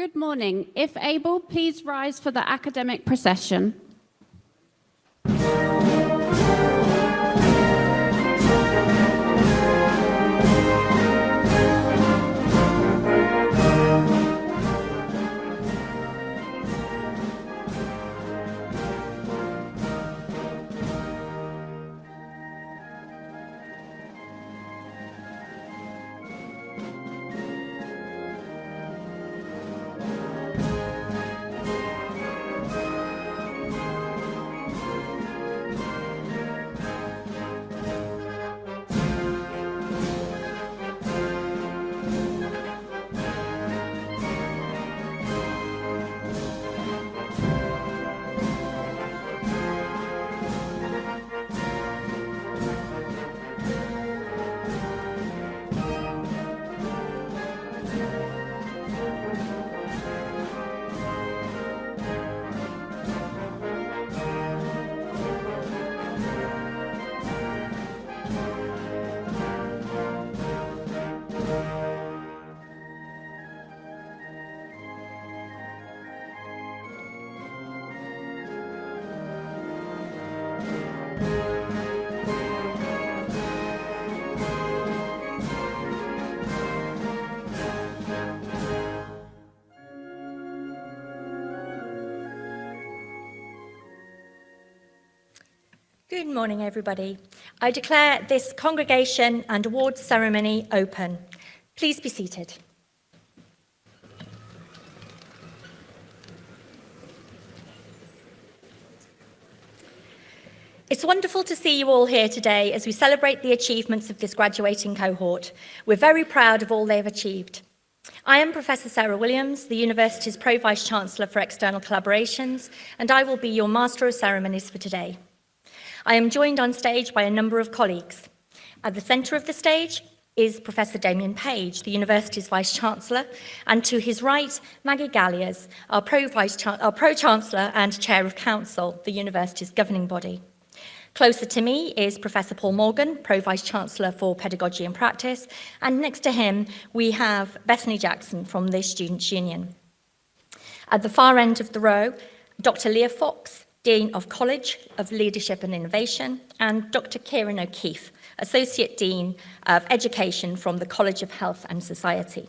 Good morning. If able, please rise for the academic procession. Good morning, everybody. I declare this congregation and awards ceremony open. Please be seated. It's wonderful to see you all here today as we celebrate the achievements of this graduating cohort. We're very proud of all they've achieved. I am Professor Sarah Williams, the university's Pro Vice-Chancellor for External Collaborations, and I will be your Master of Ceremonies for today. I am joined on stage by a number of colleagues. At the centre of the stage is Professor Damien Page, the university's Vice-Chancellor, and to his right, Maggie Galliers, our Pro-Chancellor and Chair of Council, the university's governing body. Closer to me is Professor Paul Morgan, Pro-Vice-Chancellor for Pedagogy and Practice, and next to him we have Bethany Jackson from the Students' Union. At the far end of the row, Dr. Leah Fox, Dean of College of Leadership and Innovation, and Dr. Kieran O'Keefe, Associate Dean of Education from the College of Health and Society.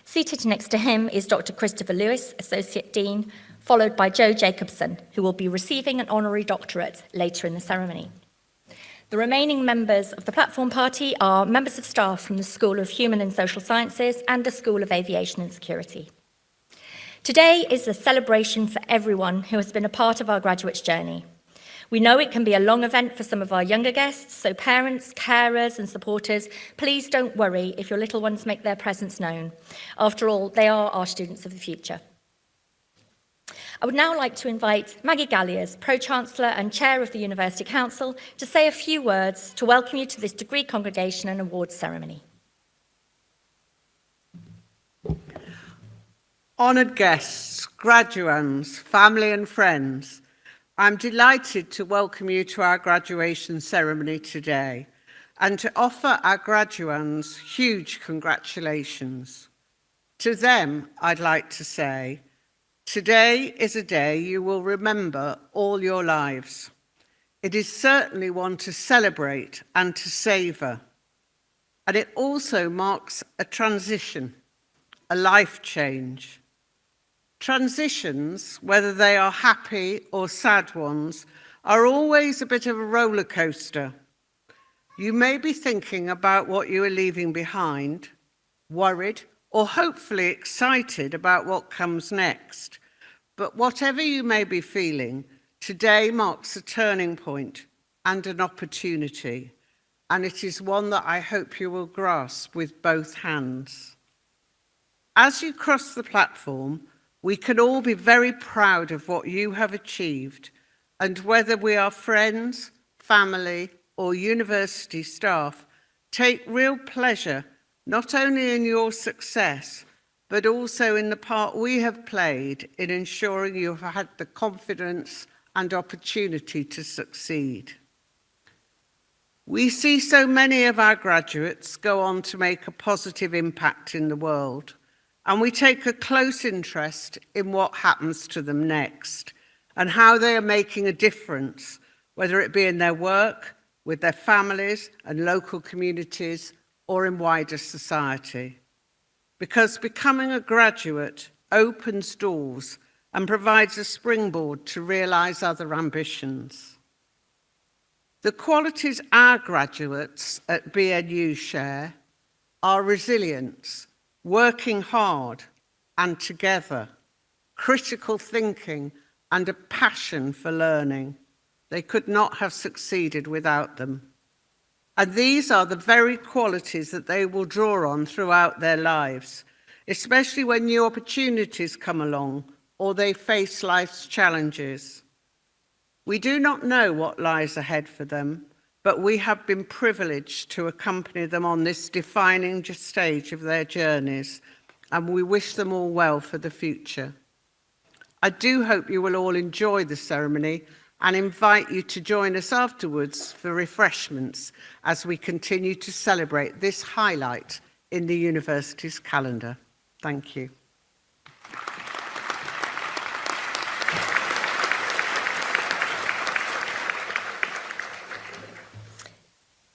Seated next to him is Dr. Christopher Lewis, Associate Dean, followed by Joe Jacobson, who will be receiving an honorary doctorate later in the ceremony. The remaining members of the platform party are members of staff from the School of Human and Social Sciences and the School of Aviation and Security. Today is a celebration for everyone who has been a part of our graduates' journey. We know it can be a long event for some of our younger guests, so parents, carers and supporters, please don't worry if your little ones make their presence known. After all, they are our students of the future. I would now like to invite Maggie Galliers, Pro-Chancellor and Chair of the University Council, to say a few words to welcome you to this degree congregation and awards ceremony. Honoured guests, graduands, family and friends, I'm delighted to welcome you to our graduation ceremony today and to offer our graduands huge congratulations. To them, I'd like to say, today is a day you will remember all your lives. It is certainly one to celebrate and to savour. And it also marks a transition, a life change. Transitions, whether they are happy or sad ones, are always a bit of a roller coaster. You may be thinking about what you are leaving behind, worried, or hopefully excited about what comes next. But whatever you may be feeling, today marks a turning point and an opportunity, and it is one that I hope you will grasp with both hands. As you cross the platform, we can all be very proud of what you have achieved, and whether we are friends, family, or university staff, take real pleasure not only in your success, but also in the part we have played in ensuring you have had the confidence and opportunity to succeed. We see so many of our graduates go on to make a positive impact in the world, and we take a close interest in what happens to them next and how they are making a difference, whether it be in their work, with their families and local communities, or in wider society. Because becoming a graduate opens doors and provides a springboard to realise other ambitions. The qualities our graduates at BNU share are resilience, working hard and together, critical thinking, and a passion for learning. They could not have succeeded without them. And these are the very qualities that they will draw on throughout their lives, especially when new opportunities come along or they face life's challenges. We do not know what lies ahead for them, but we have been privileged to accompany them on this defining stage of their journeys, and we wish them all well for the future. I do hope you will all enjoy the ceremony and invite you to join us afterwards for refreshments as we continue to celebrate this highlight in the university's calendar. Thank you.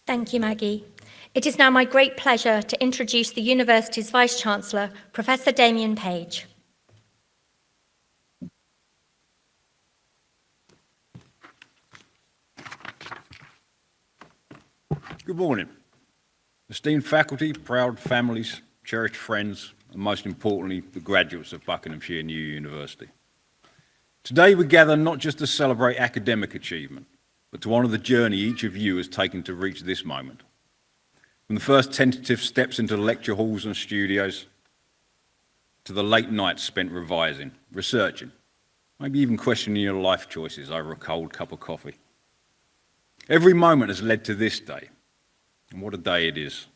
Thank you, Maggie. It is now my great pleasure to introduce the university's Vice-Chancellor, Professor Damien Page. Good morning. Esteemed faculty, proud families, cherished friends, and most importantly, the graduates of Buckinghamshire New University. Today we gather not just to celebrate academic achievement, but to honour the journey each of you has taken to reach this moment. From the first tentative steps into lecture halls and studios, to the late nights spent revising, researching, maybe even questioning your life choices over a cold cup of coffee. Every moment has led to this day, and what a day it is.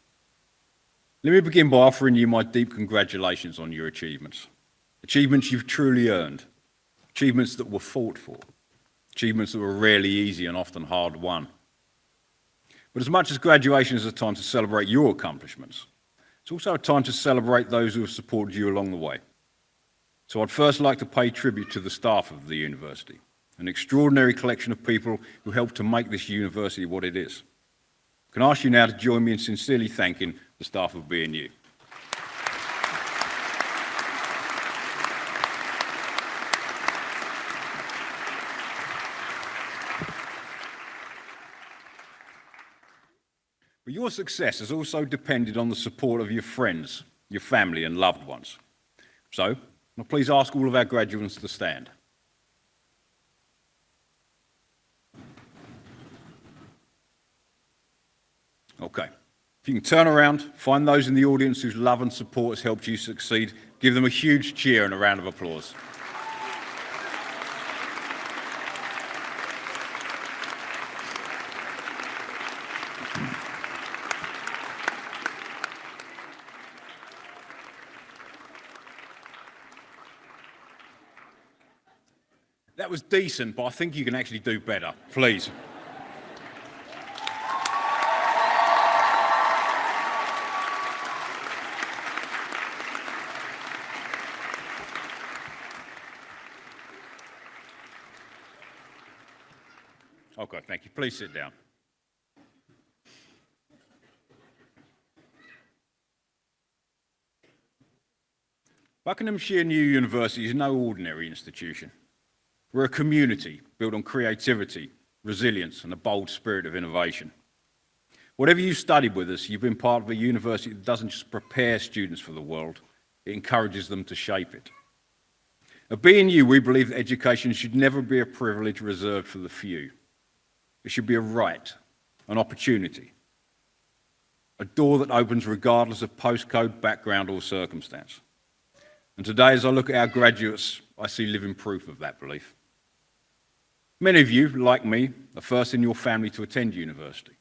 Let me begin by offering you my deep congratulations on your achievements. Achievements you've truly earned, achievements that were fought for, achievements that were rarely easy and often hard won. But as much as graduation is a time to celebrate your accomplishments, it's also a time to celebrate those who have supported you along the way. So I'd first like to pay tribute to the staff of the university, an extraordinary collection of people who helped to make this university what it is. I can ask you now to join me in sincerely thanking the staff of BNU. But your success has also depended on the support of your friends, your family and loved ones. So, now please ask all of our graduates to stand. Okay. If you can turn around, find those in the audience whose love and support has helped you succeed, give them a huge cheer and a round of applause. That was decent, but I think you can actually do better. Please. Okay, thank you. Please sit down. Buckinghamshire New University is no ordinary institution. We're a community built on creativity, resilience, and a bold spirit of innovation. Whatever you've studied with us, you've been part of a university that doesn't just prepare students for the world, it encourages them to shape it. At BNU, we believe that education should never be a privilege reserved for the few. It should be a right, an opportunity, a door that opens regardless of postcode, background, or circumstance. And today, as I look at our graduates, I see living proof of that belief. Many of you, like me, are first in your family to attend university.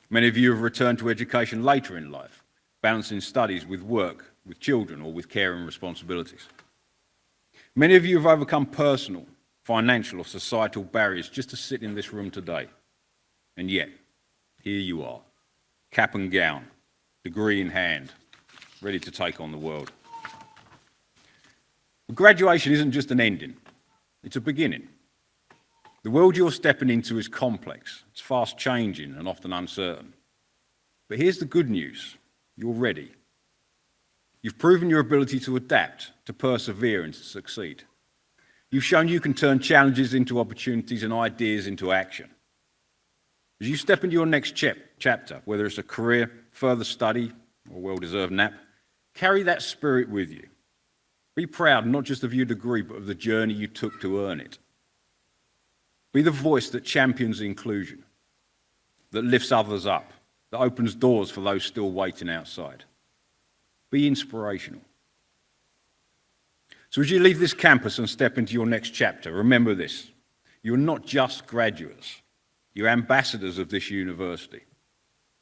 Many of you have returned to education later in life, balancing studies with work, with children, or with care and responsibilities. Many of you have overcome personal, financial, or societal barriers just to sit in this room today. And yet, here you are, cap and gown, degree in hand, ready to take on the world. But graduation isn't just an ending, it's a beginning. The world you're stepping into is complex, it's fast changing and often uncertain. But here's the good news, you're ready. You've proven your ability to adapt, to persevere and to succeed. You've shown you can turn challenges into opportunities and ideas into action. As you step into your next chapter, whether it's a career, further study, or a well-deserved nap, carry that spirit with you. Be proud not just of your degree, but of the journey you took to earn it. Be the voice that champions inclusion, that lifts others up, that opens doors for those still waiting outside. Be inspirational. So as you leave this campus and step into your next chapter, remember this. You're not just graduates. You're ambassadors of this university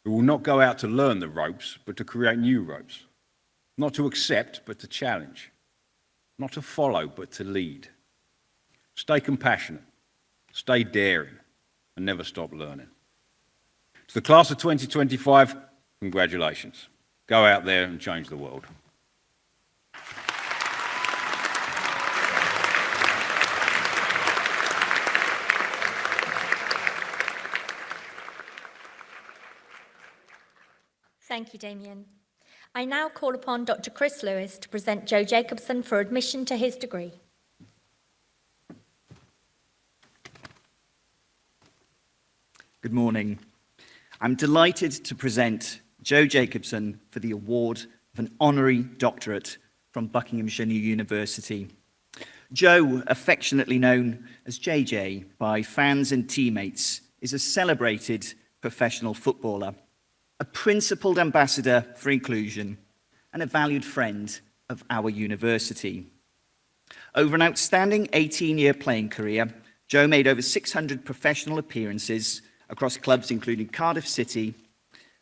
who will not go out to learn the ropes, but to create new ropes. Not to accept, but to challenge. Not to follow, but to lead. Stay compassionate, stay daring, and never stop learning. To the class of 2025, congratulations. Go out there and change the world. Thank you, Damien. I now call upon Dr. Chris Lewis to present Joe Jacobson for admission to his degree. Good morning. I'm delighted to present Joe Jacobson for the award of an honorary doctorate from Buckinghamshire University. Joe, affectionately known as JJ by fans and teammates, is a celebrated professional footballer, a principled ambassador for inclusion, and a valued friend of our university. Over an outstanding 18-year playing career, Joe made over 600 professional appearances across clubs including Cardiff City,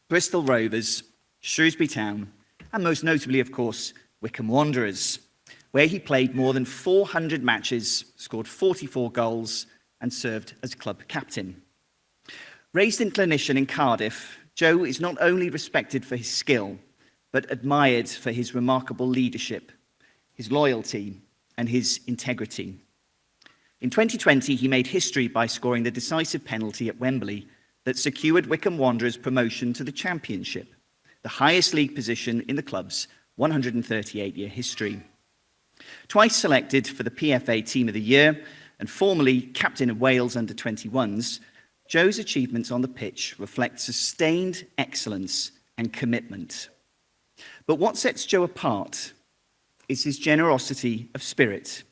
Bristol Rovers, Shrewsbury Town, and most notably, of course, Wycombe Wanderers, where he played more than 400 matches, scored 44 goals, and served as club captain. Raised in Clinician in Cardiff, Joe is not only respected for his skill, but admired for his remarkable leadership, his loyalty, and his integrity. In 2020, he made history by scoring the decisive penalty at Wembley that secured Wycombe Wanderers' promotion to the Championship, the highest league position in the club's 138-year history. Twice selected for the PFA Team of the Year and formerly captain of Wales under-21s, Joe's achievements on the pitch reflect sustained excellence and commitment. But what sets Joe apart is his generosity of spirit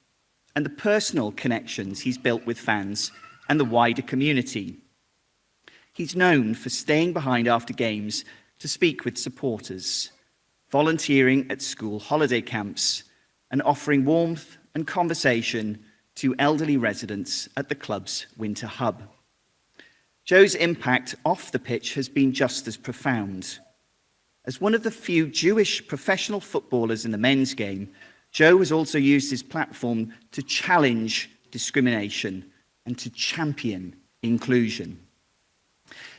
and the personal connections he's built with fans and the wider community. He's known for staying behind after games to speak with supporters, volunteering at school holiday camps, and offering warmth and conversation to elderly residents at the club's winter hub. Joe's impact off the pitch has been just as profound. As one of the few Jewish professional footballers in the men's game, Joe has also used his platform to challenge discrimination and to champion inclusion.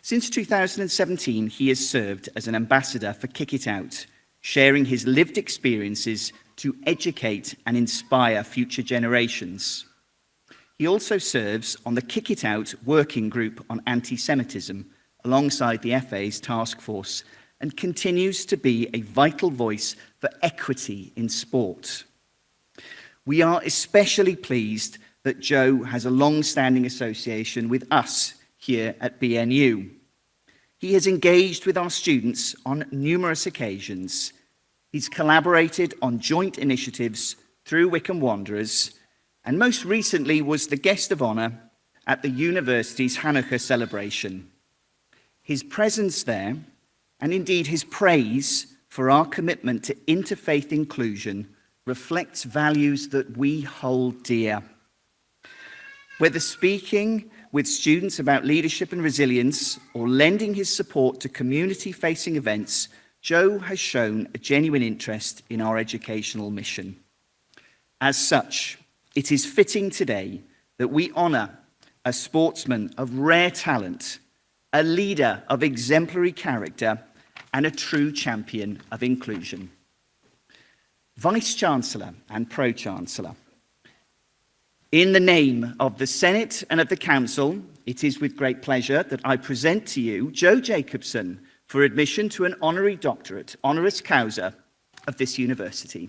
Since 2017, he has served as an ambassador for Kick It Out, sharing his lived experiences to educate and inspire future generations. He also serves on the Kick It Out working group on anti-Semitism alongside the FA's task force and continues to be a vital voice for equity in sport. We are especially pleased that Joe has a long-standing association with us here at BNU. He has engaged with our students on numerous occasions. He's collaborated on joint initiatives through Wycombe Wanderers, and most recently was the guest of honour at the university's Hanukkah celebration. His presence there, and indeed his praise for our commitment to interfaith inclusion, reflects values that we hold dear. Whether speaking with students about leadership and resilience or lending his support to community-facing events, Joe has shown a genuine interest in our educational mission. As such, it is fitting today that we honour a sportsman of rare talent, a leader of exemplary character, and a true champion of inclusion. Vice-Chancellor and Pro-Chancellor. In the name of the Senate and of the Council, it is with great pleasure that I present to you Joe Jacobson for admission to an honorary doctorate, honoris causa, of this university.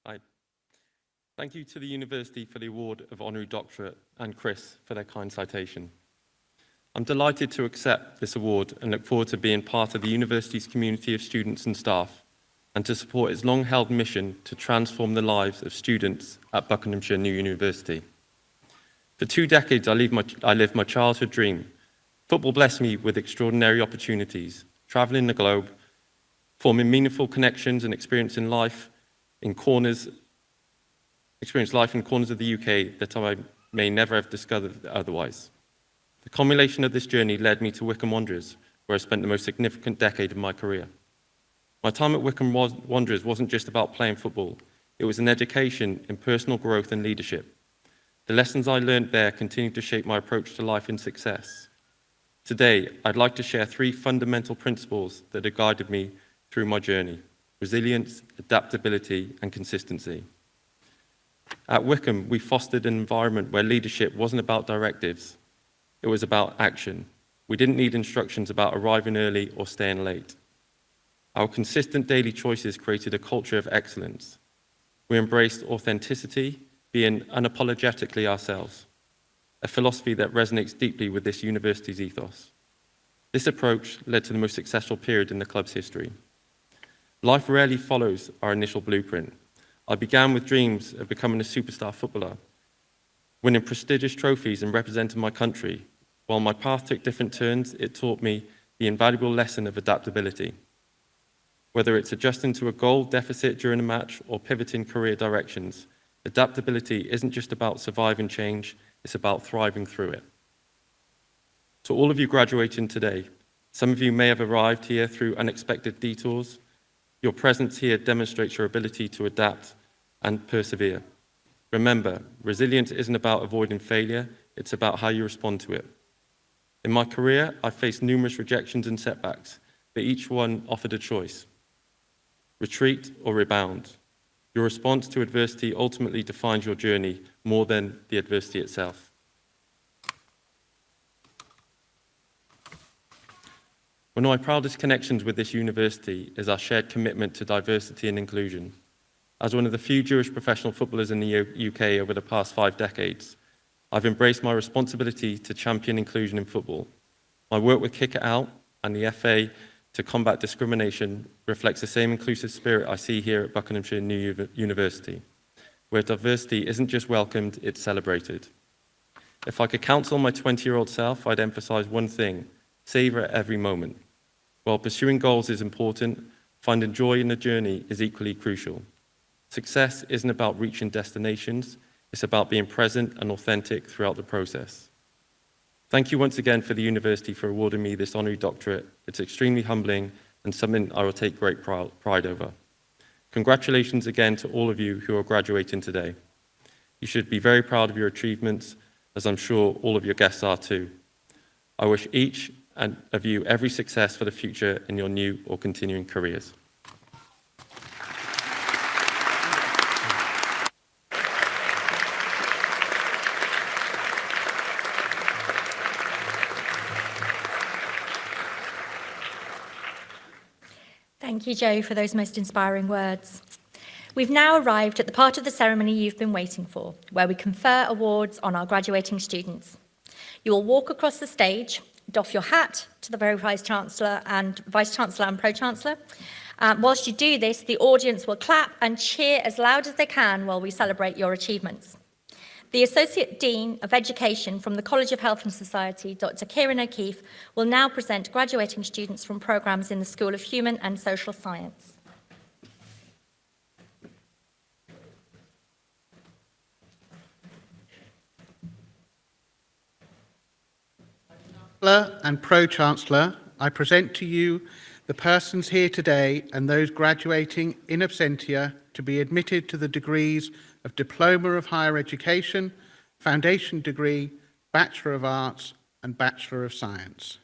Hi. Thank you to the University for the award of Honorary Doctorate and Chris for their kind citation. I'm delighted to accept this award and look forward to being part of the university's community of students and staff and to support its long-held mission to transform the lives of students at Buckinghamshire New University. For 2 decades, I lived my childhood dream. Football blessed me with extraordinary opportunities, traveling the globe, forming meaningful connections and experiencing life in corners of the UK that I may never have discovered otherwise. The culmination of this journey led me to Wycombe Wanderers, where I spent the most significant decade of my career. My time at Wycombe Wanderers wasn't just about playing football, it was an education in personal growth and leadership. The lessons I learned there continue to shape my approach to life and success. Today, I'd like to share 3 fundamental principles that have guided me through my journey: resilience, adaptability, and consistency. At Wycombe, we fostered an environment where leadership wasn't about directives, it was about action. We didn't need instructions about arriving early or staying late. Our consistent daily choices created a culture of excellence. We embraced authenticity, being unapologetically ourselves, a philosophy that resonates deeply with this university's ethos. This approach led to the most successful period in the club's history. Life rarely follows our initial blueprint. I began with dreams of becoming a superstar footballer, winning prestigious trophies and representing my country. While my path took different turns, it taught me the invaluable lesson of adaptability. Whether it's adjusting to a goal deficit during a match or pivoting career directions, adaptability isn't just about surviving change, it's about thriving through it. To all of you graduating today, some of you may have arrived here through unexpected detours. Your presence here demonstrates your ability to adapt and persevere. Remember, resilience isn't about avoiding failure, it's about how you respond to it. In my career, I've faced numerous rejections and setbacks, but each one offered a choice: retreat or rebound. Your response to adversity ultimately defines your journey more than the adversity itself. One of my proudest connections with this university is our shared commitment to diversity and inclusion. As one of the few Jewish professional footballers in the UK over the past 5 decades, I've embraced my responsibility to champion inclusion in football. My work with Kick It Out and the FA to combat discrimination reflects the same inclusive spirit I see here at Buckinghamshire New University, where diversity isn't just welcomed, it's celebrated. If I could counsel my 20-year-old self, I'd emphasize one thing: savor every moment. While pursuing goals is important, finding joy in the journey is equally crucial. Success isn't about reaching destinations, it's about being present and authentic throughout the process. Thank you once again for the university for awarding me this honorary doctorate. It's extremely humbling and something I will take great pride over. Congratulations again to all of you who are graduating today. You should be very proud of your achievements, as I'm sure all of your guests are too. I wish each of you every success for the future in your new or continuing careers. Thank you, Joe, for those most inspiring words. We've now arrived at the part of the ceremony you've been waiting for, where we confer awards on our graduating students. You will walk across the stage, doff your hat to the very Vice-Chancellor and Pro-Chancellor. Whilst you do this, the audience will clap and cheer as loud as they can while we celebrate your achievements. The Associate Dean of Education from the College of Health and Society, Dr. Kieran O'Keefe, will now present graduating students from programmes in the School of Human and Social Science. Chancellor and Pro-Chancellor, I present to you the persons here today and those graduating in absentia to be admitted to the degrees of Diploma of Higher Education, Foundation Degree, Bachelor of Arts and Bachelor of Science.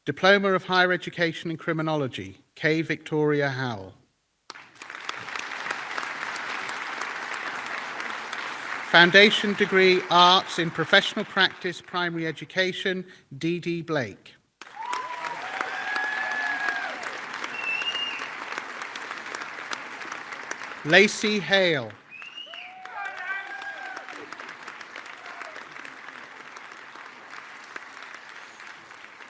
Diploma of Higher Education in Criminology, K. Victoria Howell. Foundation Degree, Arts in Professional Practice, Primary Education, D.D. Blake. Lacey Hale.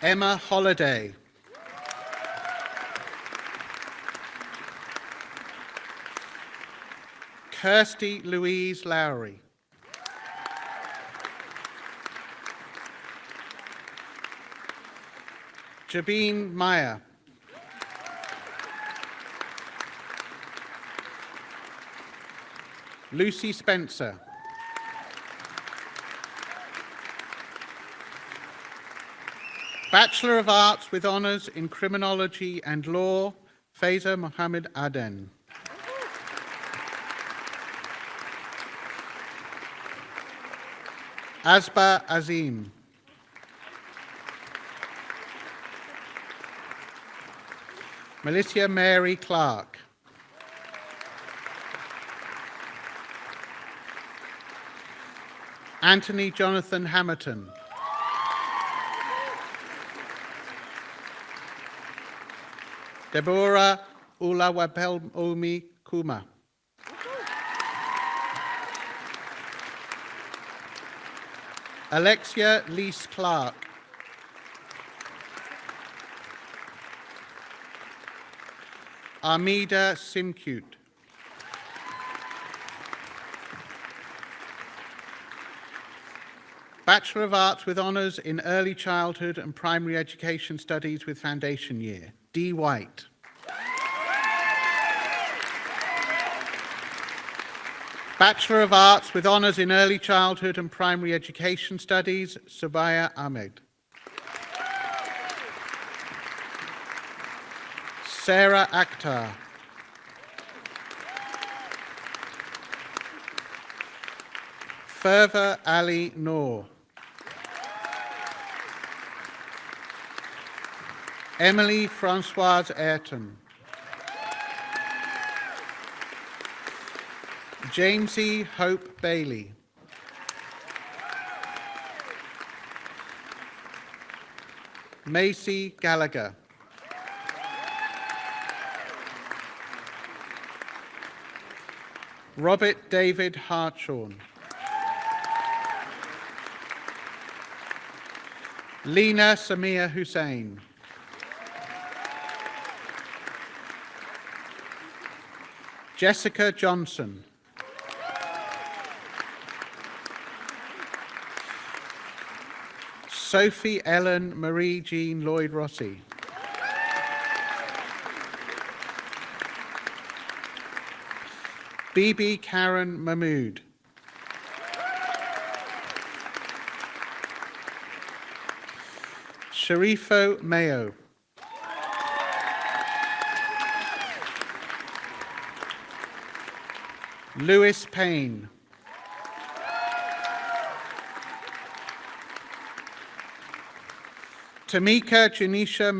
Emma Holliday. Kirsty Louise Lowry. Jabeen Meyer. Lucy Spencer. Bachelor of Arts with Honours in Criminology and Law, Faiza Mohammed Aden. Asba Azim. Melissa Mary Clark. Anthony Jonathan Hamilton. Deborah Ulawapelmi Kuma. Alexia Lease Clark. Armida Simcute. Bachelor of Arts with Honours in Early Childhood and Primary Education Studies with Foundation Year, D. White. Bachelor of Arts with Honours in Early Childhood and Primary Education Studies, Subaya Ahmed. Sarah Akhtar. Ferva Ali Noor. Emily Francoise Ayrton. Jamesy Hope Bailey. Macy Gallagher. Robert David Hartshorn. Lena Samia Hussain. Jessica Johnson. Sophie Ellen Marie Jean Lloyd Rossi. Bibi Karen Mahmood. Sharifo Mayo. Lewis Payne. Tamika Janisha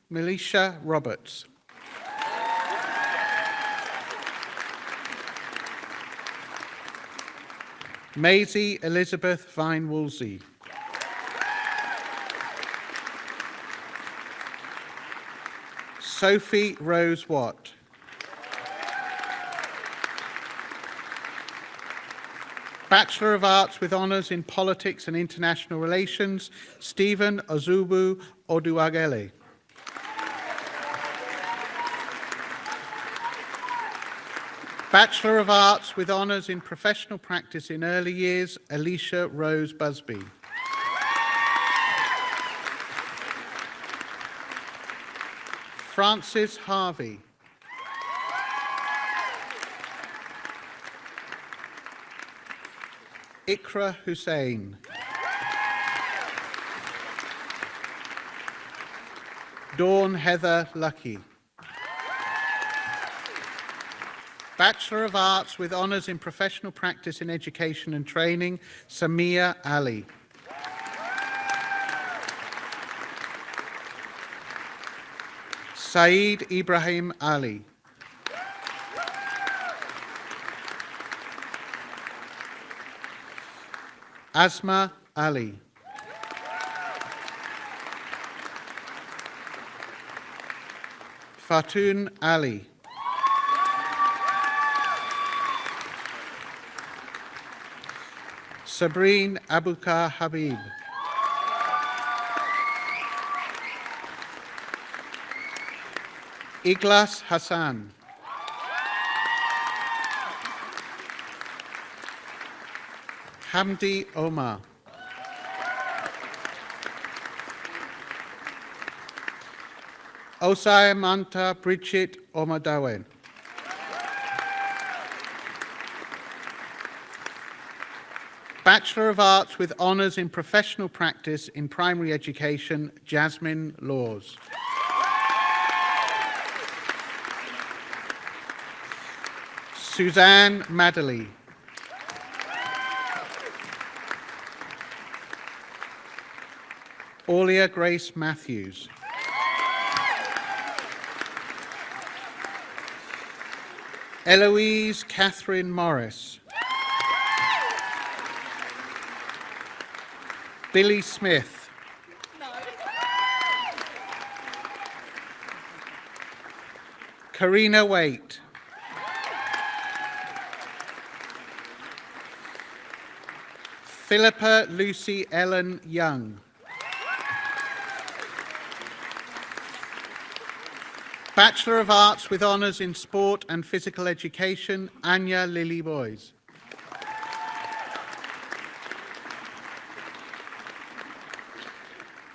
Militia Roberts. Maisie Elizabeth Vine Woolsey. Sophie Rose Watt. Bachelor of Arts with Honours in Politics and International Relations, Stephen Ozubu Oduagele. Bachelor of Arts with honours in Professional Practice in Early Years, Alicia Rose Busby. Francis Harvey. Ikra Hussain. Dawn Heather Lucky. Bachelor of Arts with honours in Professional Practice in Education and Training, Samia Ali. Saeed Ibrahim Ali. Asma Ali. Fatun Ali. Sabrine Abukar Habib. Iglas Hassan. Hamdi Omar. Osai Manta Bridget Omadawen. Bachelor of Arts with honours in Professional Practice in Primary Education, Jasmine Laws. Suzanne Madeley. Aulia Grace Matthews. Eloise Catherine Morris. Billy Smith. Karina Waite. Philippa Lucy Ellen Young. Bachelor of Arts with honours in Sport and Physical Education, Anya Lily Boys.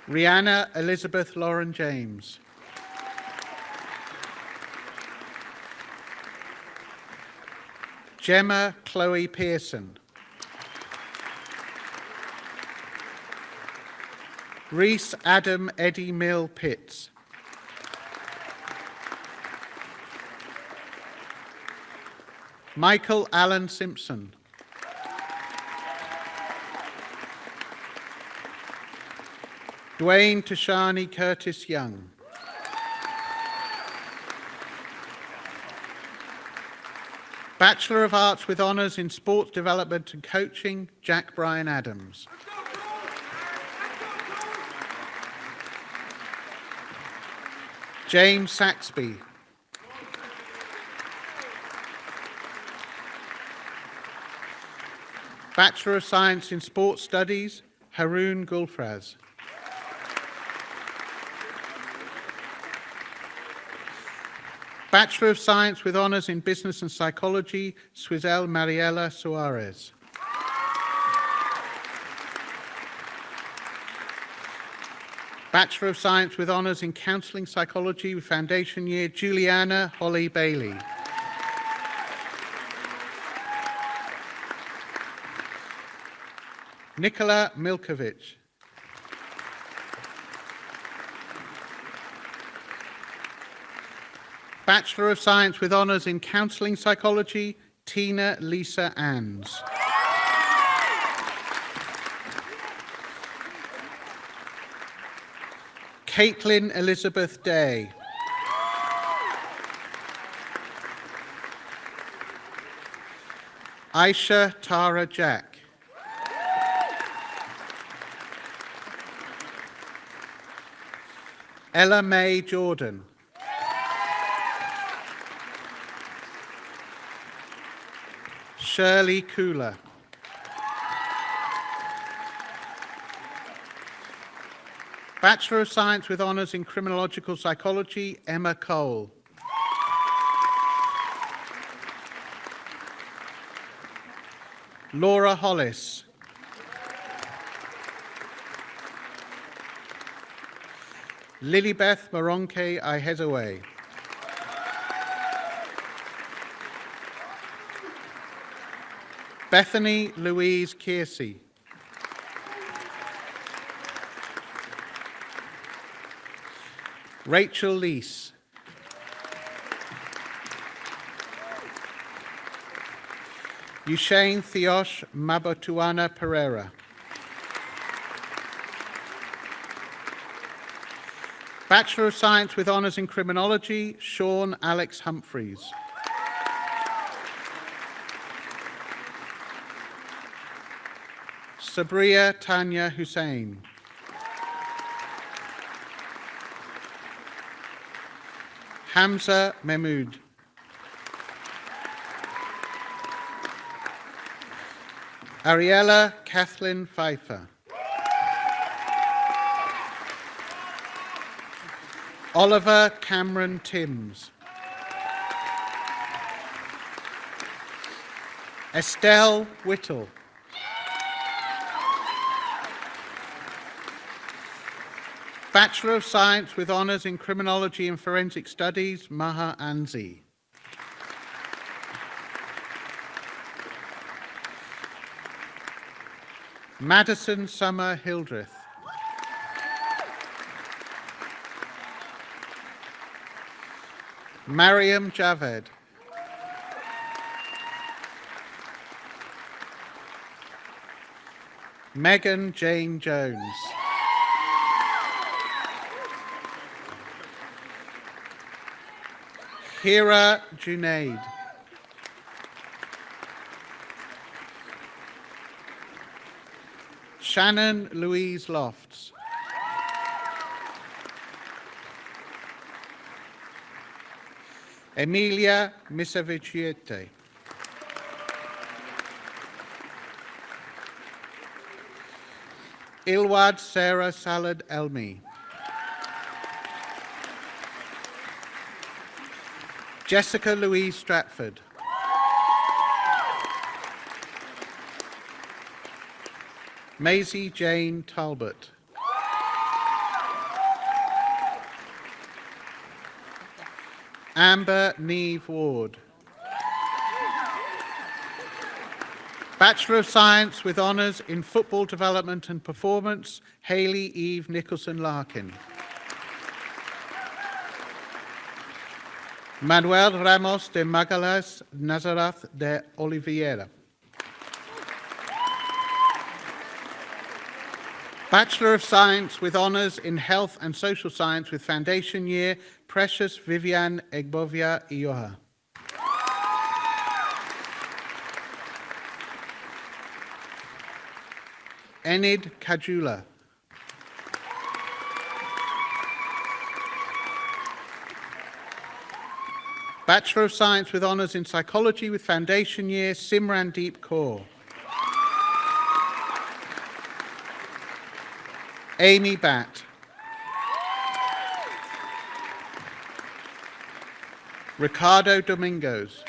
Rihanna Elizabeth Lauren James. Gemma Chloe Pearson. Reese Adam Eddie Mill Pitts. Michael Allen Simpson. Dwayne Tashani Curtis Young. Bachelor of Arts with honours in Sports Development and Coaching, Jack Bryan Adams. James Saxby. Bachelor of Science in Sports Studies, Haroon Gulfraz. Bachelor of Science with honours in Business and Psychology, Swizel Mariela Suarez. Bachelor of Science with honours in Counselling Psychology, Foundation Year, Juliana Holly Bailey. Nicola Milkovich. Bachelor of Science with honours in Counselling Psychology, Tina Lisa Anns. Caitlin Elizabeth Day. Aisha Tara Jack. Ella Mae Jordan. Shirley Cooler. Bachelor of Science with honours in Criminological Psychology, Emma Cole. Laura Hollis. Lilybeth Moronke Ihezaway. Bethany Louise Kiersey. Rachel Lees. Ushane Theosh Mabotuana Pereira. Bachelor of Science with Honours in Criminology, Sean Alex Humphreys. Sabria Tanya Hussain. Hamza Mehmood. Ariella Kathleen Pfeiffer. Oliver Cameron Timms. Estelle Whittle. Bachelor of Science with Honours in Criminology and Forensic Studies, Maha Anzi. Madison Summer Hildreth. Mariam Javed. Megan Jane Jones. Hira Junaid. Shannon Louise Lofts. Emilia Misaviciete. Ilwad Sarah Salad Elmi. Jessica Louise Stratford. Maisie Jane Talbot. Amber Neve Ward. Bachelor of Science with Honours in Football Development and Performance, Hayley Eve Nicholson Larkin. Manuel Ramos de Magalas Nazareth de Oliveira. Bachelor of Science with Honours in Health and Social Science with Foundation Year, Precious Vivian Egbovia Ioha. Enid Kajula. Bachelor of Science with Honours in Psychology with Foundation Year, Simrandeep Kaur. Amy Batt. Ricardo Domingos.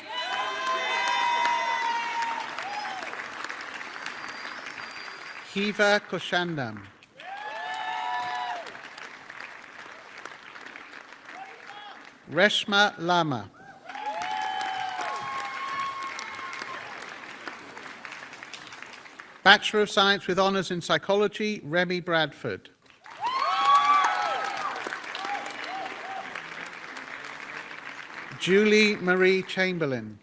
Hiva Koshandam. Reshma Lama. Bachelor of Science with Honours in Psychology, Remy Bradford. Julie Marie Chamberlain.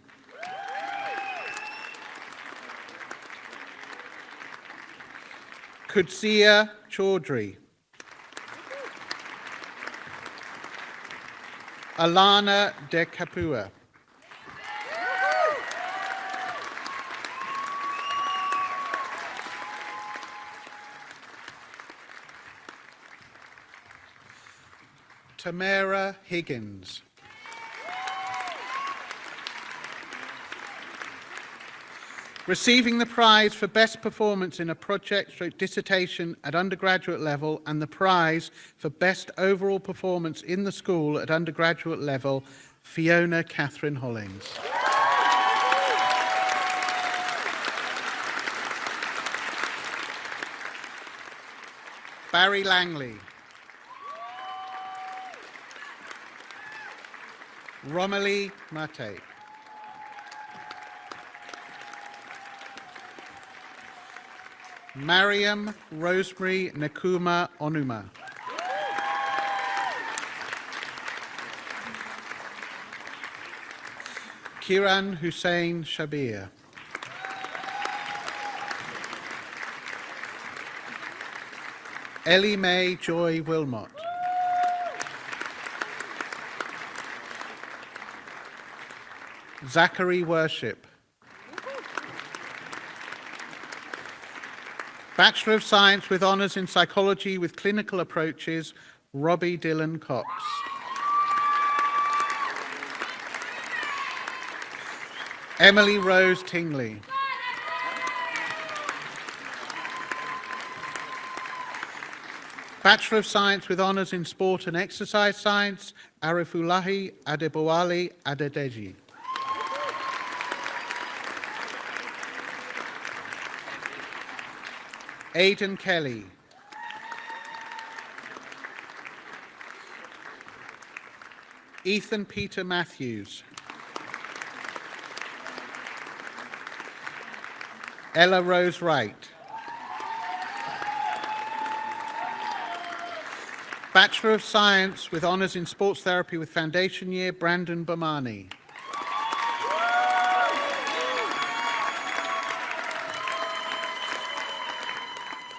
Kudsia Chaudhry. Alana De Capua. Tamara Higgins. Receiving the prize for best performance in a project/dissertation at undergraduate level and the prize for best overall performance in the school at undergraduate level, Fiona Catherine Hollings. Barry Langley. Romilly Mate. Mariam Rosemary Nakuma Onuma. Kiran Hussein Shabir. Ellie Mae Joy Wilmot. Zachary Worship. Bachelor of Science with Honours in Psychology with Clinical Approaches, Robbie Dillon Cox. Emily Rose Tingley. Bachelor of Science with Honours in Sport and Exercise Science, Arifulahi Adebowale Adedeji. Aidan Kelly. Ethan Peter Matthews. Ella Rose Wright. Bachelor of Science with Honours in Sports Therapy with Foundation Year, Brandon Bomani.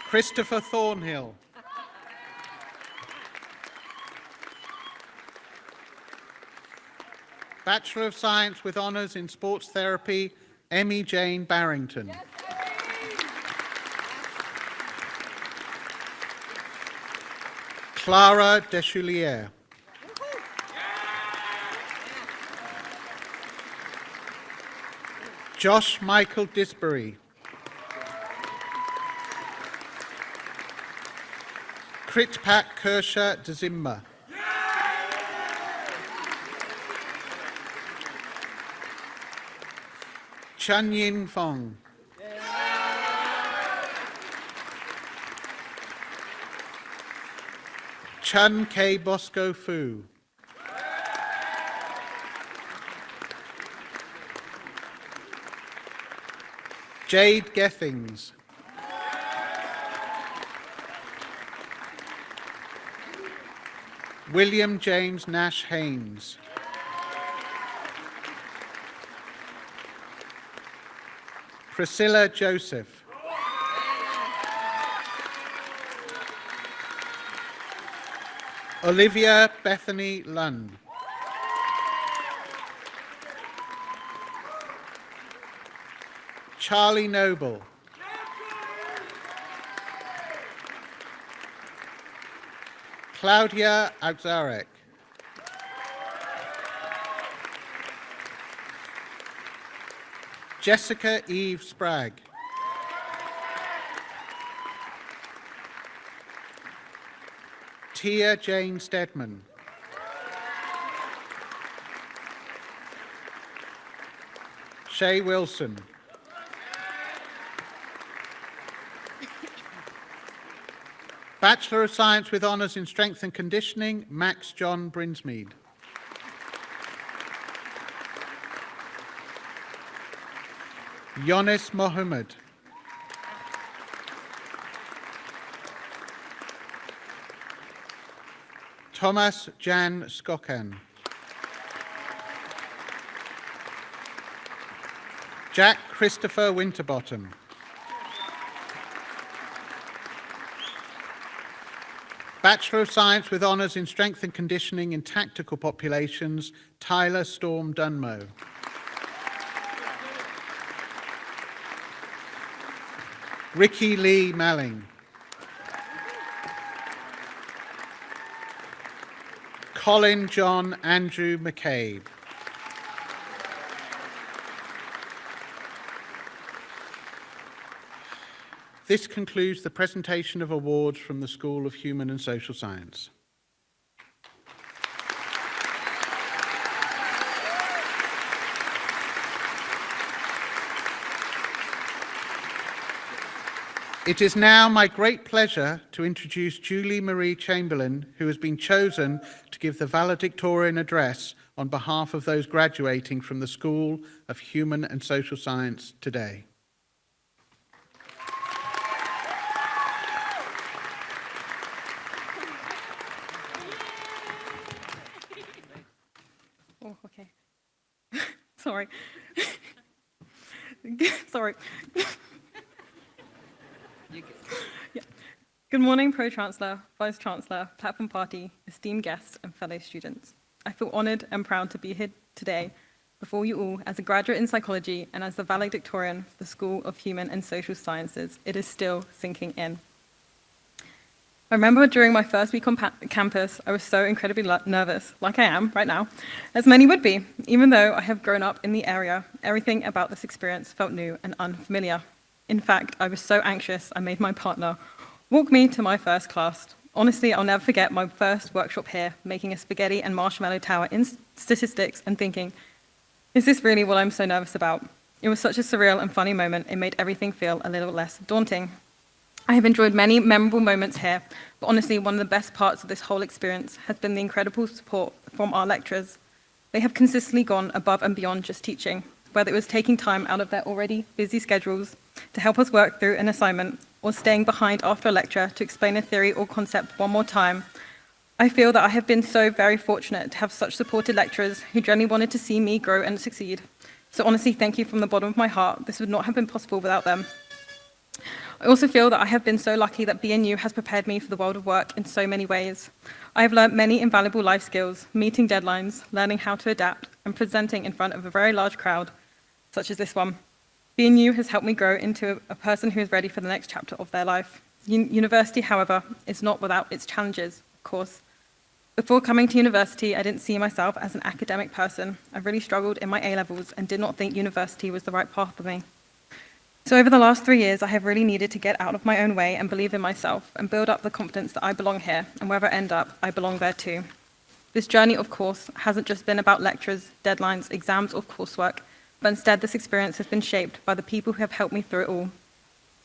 Christopher Thornhill. Bachelor of Science with Honours in Sports Therapy, Emmy Jane Barrington. Clara Deschoulier. Josh Michael Disbury. Kritpak Kersha Dzimma. Chun Yin Fong. Chun K. Bosco Fu. Jade Gethings. William James Nash Haynes. Priscilla Joseph. Olivia Bethany Lund. Charlie Noble. Claudia Agzarek. Jessica Eve Spragg. Tia Jane Stedman. Shay Wilson. Bachelor of Science with Honours in Strength and Conditioning, Max John Brinsmead. Yonis Mohammed. Thomas Jan Skokan. Jack Christopher Winterbottom. Bachelor of Science with Honours in Strength and Conditioning in Tactical Populations, Tyler Storm Dunmo. Ricky Lee Malling. Colin John Andrew McCabe. This concludes the presentation of awards from the School of Human and Social Science. It is now my great pleasure to introduce Julie Marie Chamberlain, who has been chosen to give the valedictorian address on behalf of those graduating from the School of Human and Social Science today. Oh, okay. Sorry. Sorry. Yeah. Good morning, Pro-Chancellor, Vice-Chancellor, Platform Party, esteemed guests, and fellow students. I feel honoured and proud to be here today before you all as a graduate in psychology and as the valedictorian for the School of Human and Social Sciences. It is still sinking in. I remember during my first week on campus, I was so incredibly nervous, like I am right now, as many would be. Even though I have grown up in the area, everything about this experience felt new and unfamiliar. In fact, I was so anxious, I made my partner walk me to my first class. Honestly, I'll never forget my first workshop here, making a spaghetti and marshmallow tower in statistics and thinking, is this really what I'm so nervous about? It was such a surreal and funny moment, it made everything feel a little less daunting. I have enjoyed many memorable moments here, but honestly, one of the best parts of this whole experience has been the incredible support from our lecturers. They have consistently gone above and beyond just teaching, whether it was taking time out of their already busy schedules to help us work through an assignment, or staying behind after a lecture to explain a theory or concept one more time. I feel that I have been so very fortunate to have such supported lecturers who genuinely wanted to see me grow and succeed. So honestly, thank you from the bottom of my heart. This would not have been possible without them. I also feel that I have been so lucky that BNU has prepared me for the world of work in so many ways. I have learned many invaluable life skills, meeting deadlines, learning how to adapt, and presenting in front of a very large crowd, such as this one. BNU has helped me grow into a person who is ready for the next chapter of their life. University, however, is not without its challenges, of course. Before coming to university, I didn't see myself as an academic person. I really struggled in my A-levels and did not think university was the right path for me. So over the last 3 years, I have really needed to get out of my own way and believe in myself and build up the confidence that I belong here, and wherever I end up, I belong there too. This journey, of course, hasn't just been about lectures, deadlines, exams, or coursework, but instead this experience has been shaped by the people who have helped me through it all.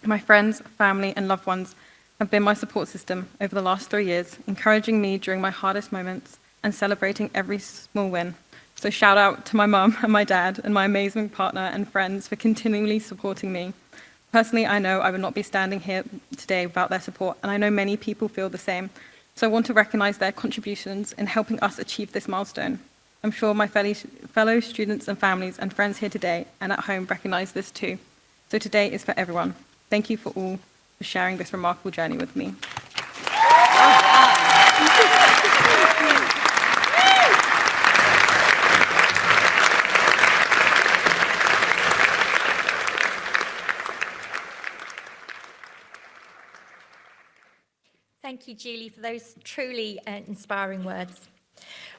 My friends, family, and loved ones have been my support system over the last 3 years, encouraging me during my hardest moments and celebrating every small win. So shout out to my mum and my dad and my amazing partner and friends for continually supporting me. Personally, I know I would not be standing here today without their support, and I know many people feel the same. So I want to recognise their contributions in helping us achieve this milestone. I'm sure my fellow students and families and friends here today and at home recognise this too. So today is for everyone. Thank you for all for sharing this remarkable journey with me. Thank you, Julie, for those truly inspiring words.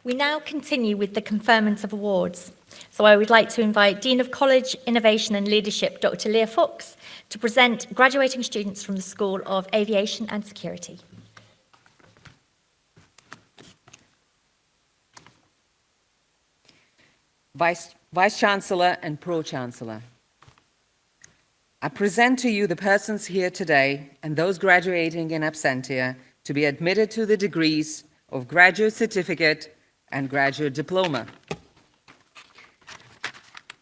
We now continue with the conferment of awards. So I would like to invite Dean of College, Innovation and Leadership, Dr. Leah Fox, to present graduating students from the School of Aviation and Security. Vice-Chancellor and Pro-Chancellor, I present to you the persons here today and those graduating in absentia to be admitted to the degrees of Graduate Certificate and Graduate Diploma.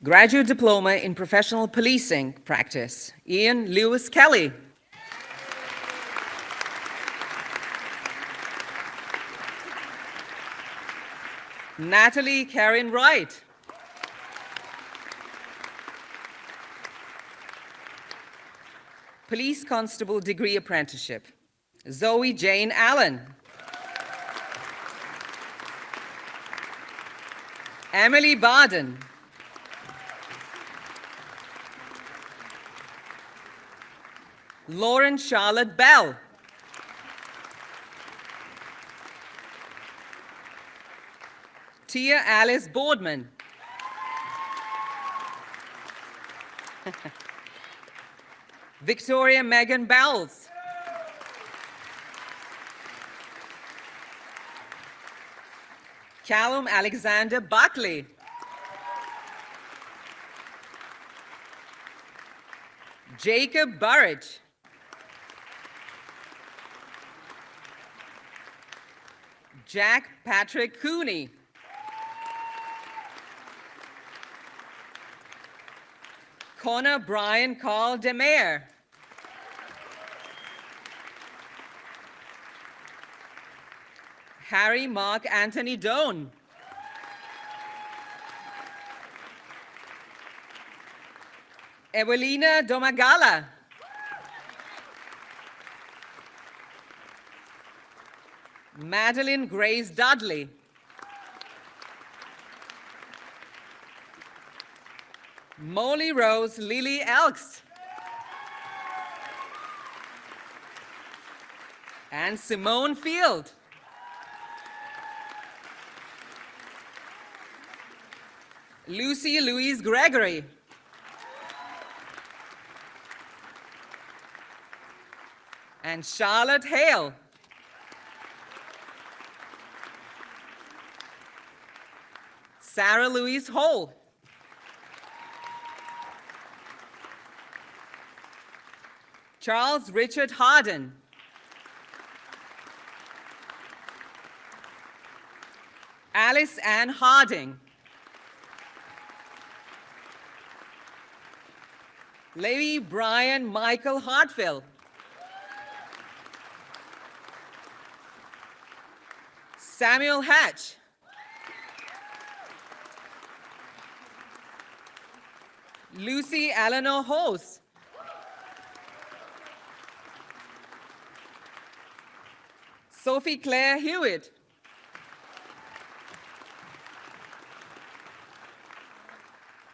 Graduate Diploma in Professional Policing Practice, Ian Lewis Kelly. Natalie Karen Wright. Police Constable Degree Apprenticeship, Zoe Jane Allen. Emily Barden. Lauren Charlotte Bell. Tia Alice Boardman. Victoria Megan Bells. Callum Alexander Buckley. Jacob Burridge. Jack Patrick Cooney. Connor Brian Carl DeMere. Harry Mark Anthony Doan. Evelina Domagala. Madeline Grace Dudley. Molly Rose Lily Elks. And Simone Field. Lucy Louise Gregory. And Charlotte Hale. Sarah Louise Hole. Charles Richard Harden. Alice Ann Harding. Levi Brian Michael Hartfield. Samuel Hatch. Lucy Eleanor Hose. Sophie Claire Hewitt.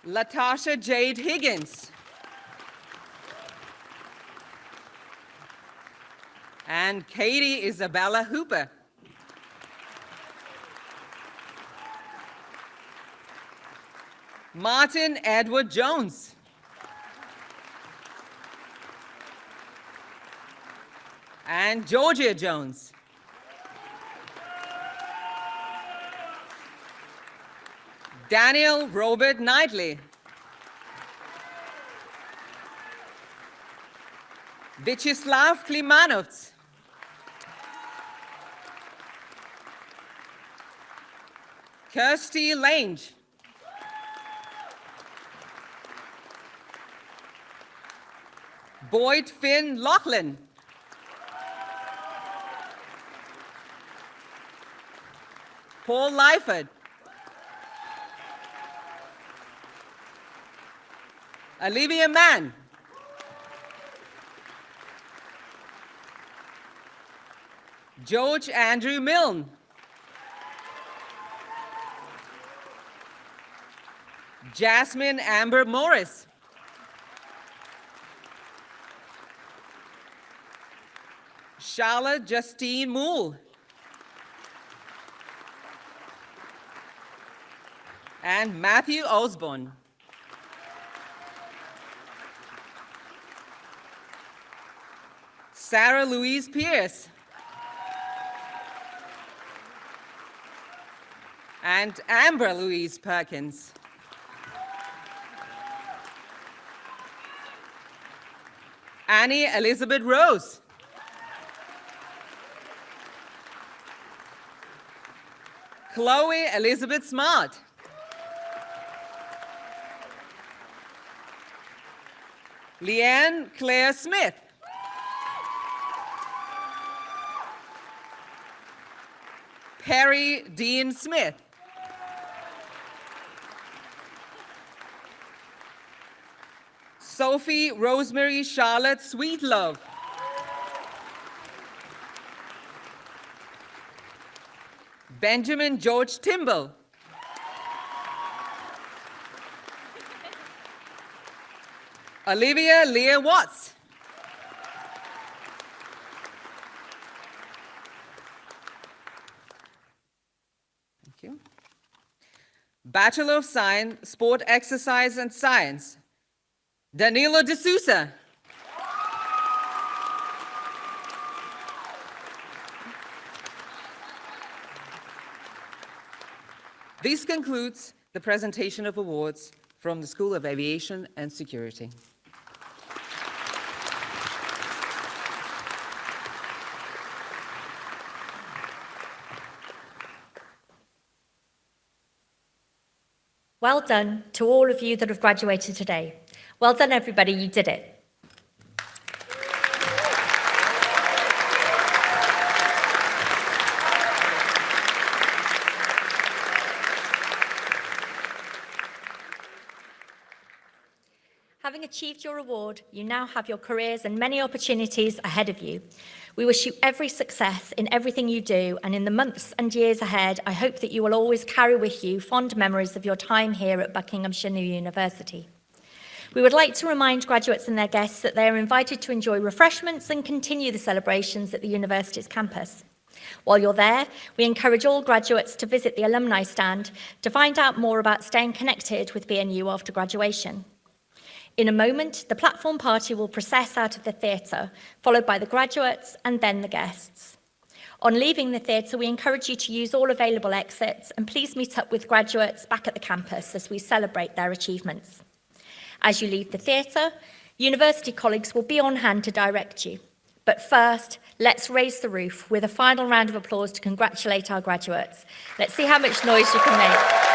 Latasha Jade Higgins. And Katie Isabella Hooper. Martin Edward Jones. And Georgia Jones. Daniel Robert Knightley. Vyacheslav Klimanovs. Kirsty Lange. Boyd Finn Lachlan. Paul Lyford. Olivia Mann. George Andrew Milne. Jasmine Amber Morris. Charlotte Justine Moole. And Matthew Osborne. Sarah Louise Pierce. And Amber Louise Perkins. Annie Elizabeth Rose. Chloe Elizabeth Smart. Leanne Claire Smith. Perry Dean Smith. Sophie Rosemary Charlotte Sweetlove. Benjamin George Timble. Olivia Leah Watts. Thank you. Bachelor of Science, Sport, Exercise and Science, Danilo De Sousa. This concludes the presentation of awards from the School of Aviation and Security. Well done to all of you that have graduated today. Well done, everybody, you did it. Having achieved your award, you now have your careers and many opportunities ahead of you. We wish you every success in everything you do, and in the months and years ahead, I hope that you will always carry with you fond memories of your time here at Buckinghamshire New University. We would like to remind graduates and their guests that they are invited to enjoy refreshments and continue the celebrations at the university's campus. While you're there, we encourage all graduates to visit the alumni stand to find out more about staying connected with BNU after graduation. In a moment, the platform party will process out of the theatre, followed by the graduates and then the guests. On leaving the theatre, we encourage you to use all available exits, and please meet up with graduates back at the campus as we celebrate their achievements. As you leave the theatre, university colleagues will be on hand to direct you. But first, let's raise the roof with a final round of applause to congratulate our graduates. Let's see how much noise you can make.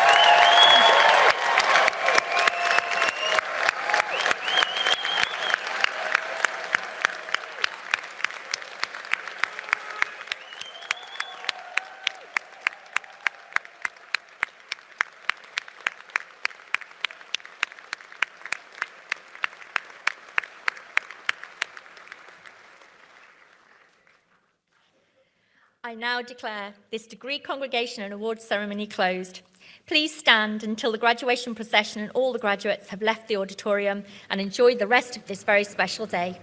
I now declare this degree congregation and awards ceremony closed. Please stand until the graduation procession and all the graduates have left the auditorium and enjoy the rest of this very special day.